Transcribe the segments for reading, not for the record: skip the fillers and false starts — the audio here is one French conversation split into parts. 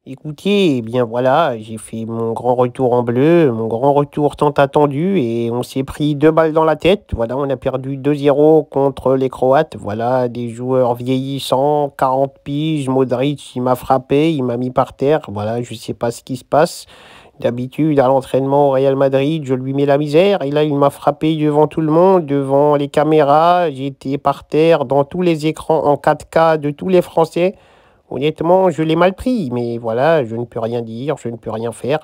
Écoutez, eh bien voilà, j'ai fait mon grand retour en bleu, mon grand retour tant attendu, et on s'est pris 2 balles dans la tête. Voilà, on a perdu 2-0 contre les Croates. Voilà, des joueurs vieillissants, 40 piges. Modric, il m'a frappé, il m'a mis par terre. Voilà, je sais pas ce qui se passe. D'habitude, à l'entraînement au Real Madrid, je lui mets la misère. Et là, il m'a frappé devant tout le monde, devant les caméras. J'étais par terre dans tous les écrans en 4K de tous les Français. Honnêtement, je l'ai mal pris, mais voilà, je ne peux rien dire, je ne peux rien faire.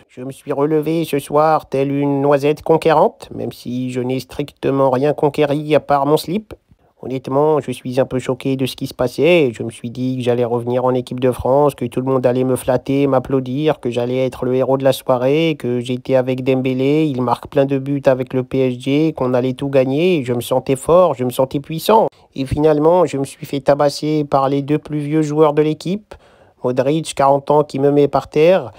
Je me suis relevé ce soir telle une noisette conquérante, même si je n'ai strictement rien conquéri à part mon slip. Honnêtement, je suis un peu choqué de ce qui se passait. Je me suis dit que j'allais revenir en équipe de France, que tout le monde allait me flatter, m'applaudir, que j'allais être le héros de la soirée, que j'étais avec Dembélé, il marque plein de buts avec le PSG, qu'on allait tout gagner. Je me sentais fort, je me sentais puissant. Et finalement, je me suis fait tabasser par les deux plus vieux joueurs de l'équipe. Modric, 40 ans, qui me met par terre.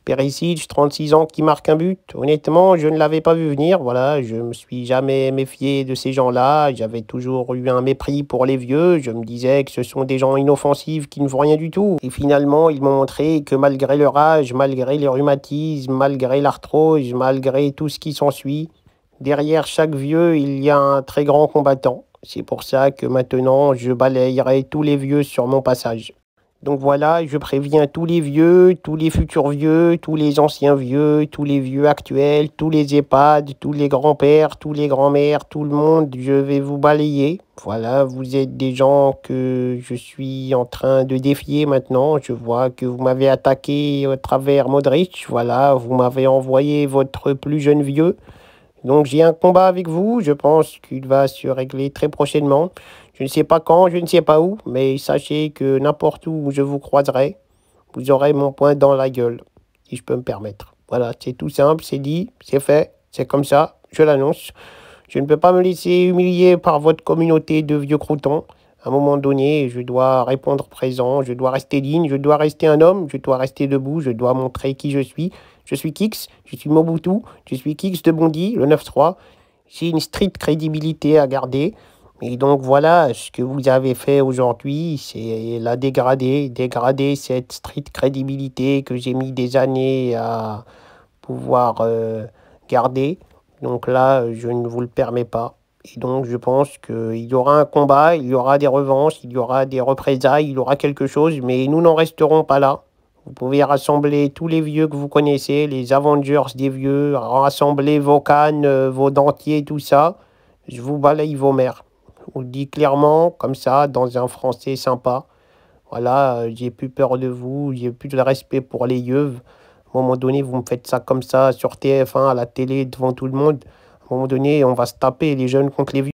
Perisic, 36 ans, qui marque un but. Honnêtement, je ne l'avais pas vu venir. Voilà, je me suis jamais méfié de ces gens-là. J'avais toujours eu un mépris pour les vieux. Je me disais que ce sont des gens inoffensifs qui ne font rien du tout. Et finalement, ils m'ont montré que malgré leur âge, malgré les rhumatismes, malgré l'arthrose, malgré tout ce qui s'ensuit, derrière chaque vieux, il y a un très grand combattant. C'est pour ça que maintenant, je balayerai tous les vieux sur mon passage. Donc voilà, je préviens tous les vieux, tous les futurs vieux, tous les anciens vieux, tous les vieux actuels, tous les EHPAD, tous les grands-pères, tous les grands-mères, tout le monde, je vais vous balayer. Voilà, vous êtes des gens que je suis en train de défier maintenant. Je vois que vous m'avez attaqué à travers Modric. Voilà, vous m'avez envoyé votre plus jeune vieux. Donc j'ai un combat avec vous, je pense qu'il va se régler très prochainement. Je ne sais pas quand, je ne sais pas où, mais sachez que n'importe où je vous croiserai, vous aurez mon poing dans la gueule, si je peux me permettre. Voilà, c'est tout simple, c'est dit, c'est fait, c'est comme ça, je l'annonce. Je ne peux pas me laisser humilier par votre communauté de vieux croutons. À un moment donné, je dois répondre présent, je dois rester digne, je dois rester un homme, je dois rester debout, je dois montrer qui je suis. Je suis Kix, je suis Mobutu, je suis Kix de Bondy, le 9-3. J'ai une stricte crédibilité à garder. Et donc voilà, ce que vous avez fait aujourd'hui, c'est la dégrader cette stricte crédibilité que j'ai mis des années à pouvoir garder. Donc là, je ne vous le permets pas. Et donc, je pense qu'il y aura un combat, il y aura des revanches, il y aura des représailles, il y aura quelque chose, mais nous n'en resterons pas là. Vous pouvez rassembler tous les vieux que vous connaissez, les Avengers des vieux, rassembler vos cannes, vos dentiers, tout ça. Je vous balaye vos mères. Je vous le dis clairement, comme ça, dans un français sympa. Voilà, j'ai plus peur de vous, j'ai plus de respect pour les yeux. À un moment donné, vous me faites ça comme ça sur TF1, à la télé, devant tout le monde. À un moment donné, on va se taper les jeunes contre les vieux.